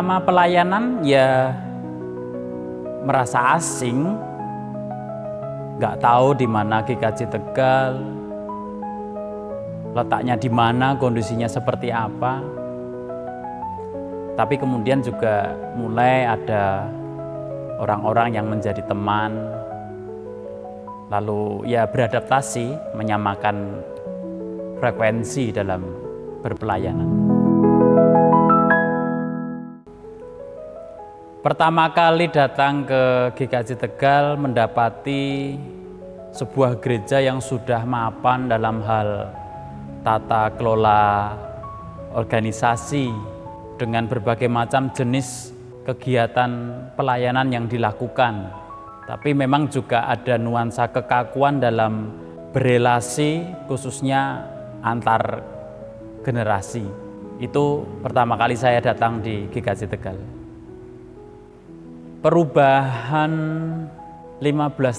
pertama pelayanan ya merasa asing, nggak tahu di mana GKJ Tegal, letaknya di mana, kondisinya seperti apa. Tapi kemudian juga mulai ada orang-orang yang menjadi teman, lalu ya beradaptasi, menyamakan frekuensi dalam berpelayanan. Pertama kali datang ke GKJ Tegal mendapati sebuah gereja yang sudah mapan dalam hal tata kelola organisasi dengan berbagai macam jenis kegiatan pelayanan yang dilakukan. Tapi memang juga ada nuansa kekakuan dalam berelasi, khususnya antar generasi. Itu pertama kali saya datang di GKJ Tegal. Perubahan 15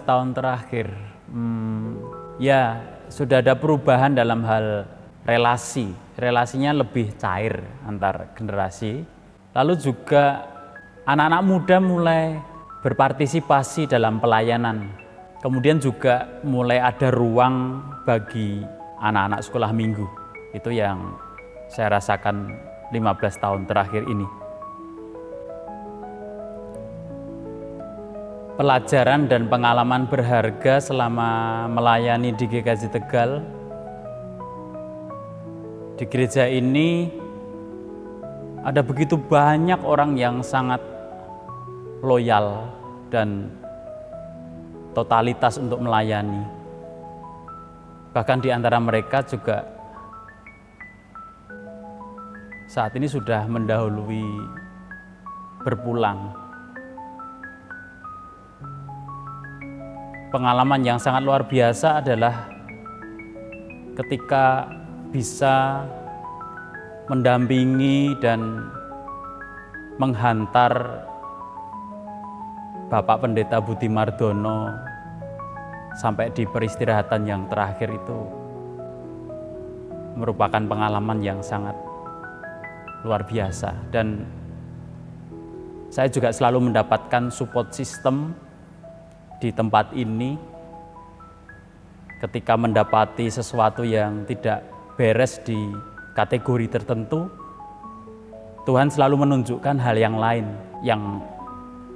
tahun terakhir, ya sudah ada perubahan dalam hal relasi. Relasinya lebih cair antar generasi. Lalu juga anak-anak muda mulai berpartisipasi dalam pelayanan. Kemudian juga mulai ada ruang bagi anak-anak sekolah minggu. Itu yang saya rasakan 15 tahun terakhir ini. Pelajaran dan pengalaman berharga selama melayani di GKJ Tegal. Di gereja ini ada begitu banyak orang yang sangat loyal dan totalitas untuk melayani. Bahkan di antara mereka juga saat ini sudah mendahului berpulang. Pengalaman yang sangat luar biasa adalah ketika bisa mendampingi dan menghantar Bapak Pendeta Budi Mardono sampai di peristirahatan yang terakhir. Itu merupakan pengalaman yang sangat luar biasa, dan saya juga selalu mendapatkan support system di tempat ini. Ketika mendapati sesuatu yang tidak beres di kategori tertentu, Tuhan selalu menunjukkan hal yang lain yang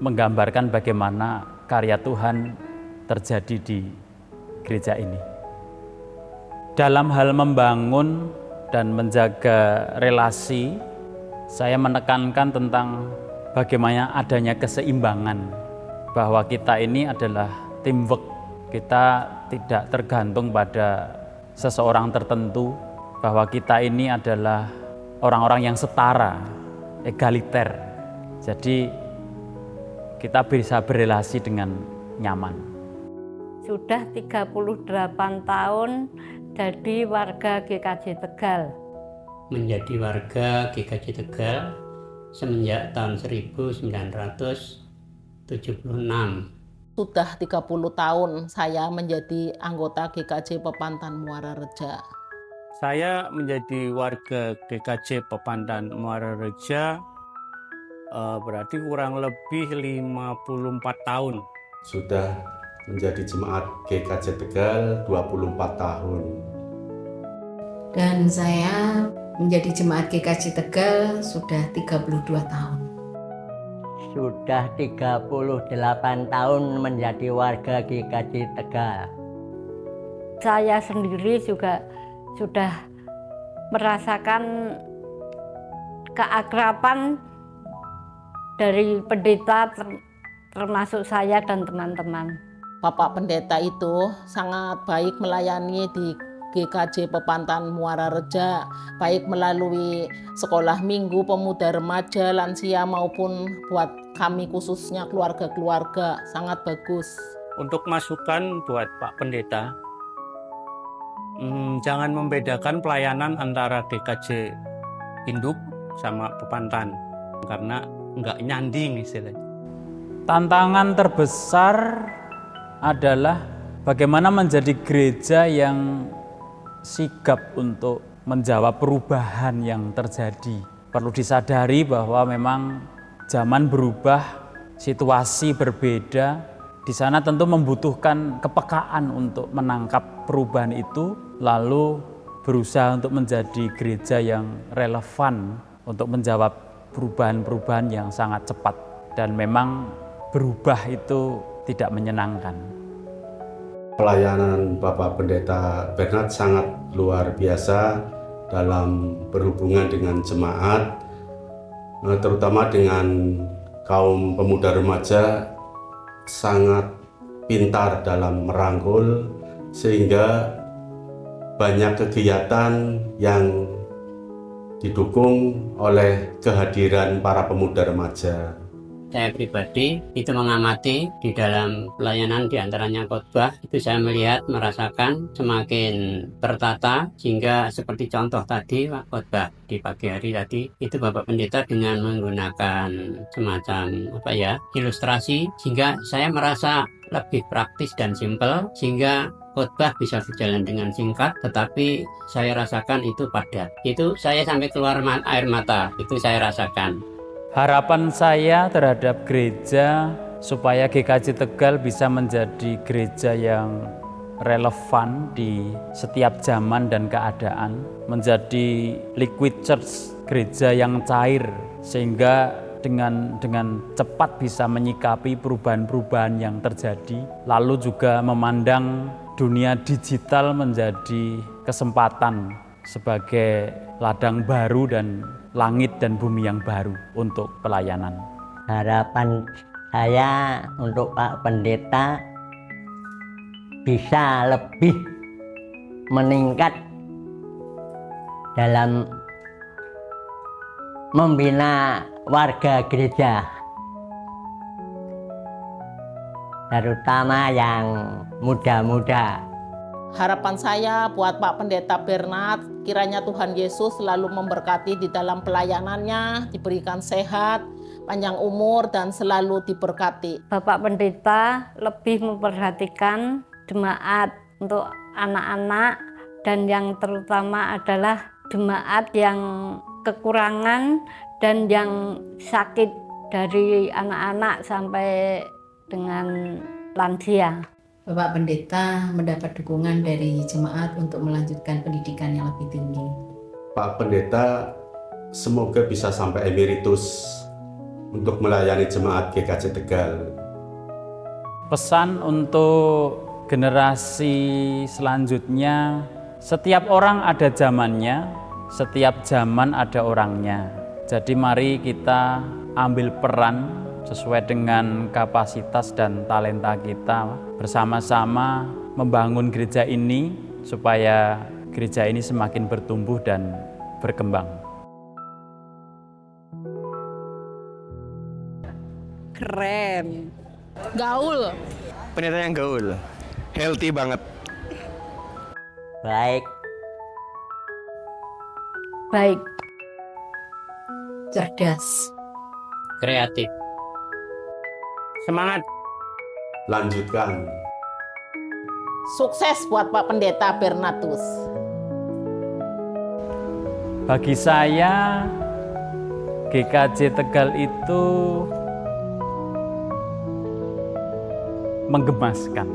menggambarkan bagaimana karya Tuhan terjadi di gereja ini. Dalam hal membangun dan menjaga relasi, saya menekankan tentang bagaimana adanya keseimbangan, bahwa kita ini adalah teamwork. Kita tidak tergantung pada seseorang tertentu, bahwa kita ini adalah orang-orang yang setara, egaliter. Jadi kita bisa berelasi dengan nyaman. Sudah 38 tahun jadi warga GKJ Tegal. Menjadi warga GKJ Tegal semenjak tahun 1976. Sudah 30 tahun saya menjadi anggota GKJ Pepantan Muara Reja. Saya menjadi warga GKJ Pepantan Muara Reja berarti kurang lebih 54 tahun. Sudah menjadi jemaat GKJ Tegal 24 tahun. Dan saya menjadi jemaat GKJ Tegal sudah 32 tahun. Sudah 38 tahun menjadi warga GKJ Tegal. Saya sendiri juga sudah merasakan keakraban dari pendeta, termasuk saya dan teman-teman. Bapak Pendeta itu sangat baik melayani di GKJ Pepantan Muara Reja, baik melalui sekolah minggu, pemuda remaja, lansia maupun buat kami khususnya keluarga-keluarga, sangat bagus. Untuk masukan buat Pak Pendeta, jangan membedakan pelayanan antara GKJ Induk sama Pepantan, karena nggak nyanding istilahnya. Tantangan terbesar adalah bagaimana menjadi gereja yang sigap untuk menjawab perubahan yang terjadi. Perlu disadari bahwa memang zaman berubah, situasi berbeda, di sana tentu membutuhkan kepekaan untuk menangkap perubahan itu, lalu berusaha untuk menjadi gereja yang relevan untuk menjawab perubahan-perubahan yang sangat cepat. Dan memang berubah itu tidak menyenangkan. Pelayanan Bapak Pendeta Bernard sangat luar biasa dalam berhubungan dengan jemaat, terutama dengan kaum pemuda remaja, sangat pintar dalam merangkul sehingga banyak kegiatan yang didukung oleh kehadiran para pemuda remaja. Saya pribadi itu mengamati di dalam pelayanan diantaranya khotbah, itu saya melihat, merasakan semakin tertata, sehingga seperti contoh tadi khotbah di pagi hari tadi, itu Bapak Pendeta dengan menggunakan semacam ilustrasi, sehingga saya merasa lebih praktis dan simpel, sehingga khotbah bisa berjalan dengan singkat, tetapi saya rasakan itu padat. Itu saya sampai keluar air mata, itu saya rasakan. Harapan saya terhadap gereja supaya GKJ Tegal bisa menjadi gereja yang relevan di setiap zaman dan keadaan, menjadi liquid church, gereja yang cair, sehingga dengan cepat bisa menyikapi perubahan-perubahan yang terjadi, lalu juga memandang dunia digital menjadi kesempatan sebagai ladang baru dan langit dan bumi yang baru untuk pelayanan. Harapan saya untuk Pak Pendeta bisa lebih meningkat dalam membina warga gereja, terutama yang muda-muda. Harapan saya buat Pak Pendeta Bernard, kiranya Tuhan Yesus selalu memberkati di dalam pelayanannya, diberikan sehat, panjang umur, dan selalu diberkati. Bapak Pendeta lebih memperhatikan jemaat untuk anak-anak, dan yang terutama adalah jemaat yang kekurangan dan yang sakit, dari anak-anak sampai dengan lansia. Bapak Pendeta mendapat dukungan dari jemaat untuk melanjutkan pendidikan yang lebih tinggi. Pak Pendeta semoga bisa sampai emeritus untuk melayani jemaat GKJ Tegal. Pesan untuk generasi selanjutnya, setiap orang ada zamannya, setiap zaman ada orangnya. Jadi mari kita ambil peran sesuai dengan kapasitas dan talenta kita, bersama-sama membangun gereja ini supaya gereja ini semakin bertumbuh dan berkembang. Keren. Gaul. Pendeta yang gaul. Healthy banget. Baik. Baik. Cerdas. Kreatif. Semangat. Lanjutkan. Sukses buat Pak Pendeta Bernardus. Bagi saya, GKJ Tegal itu menggemaskan.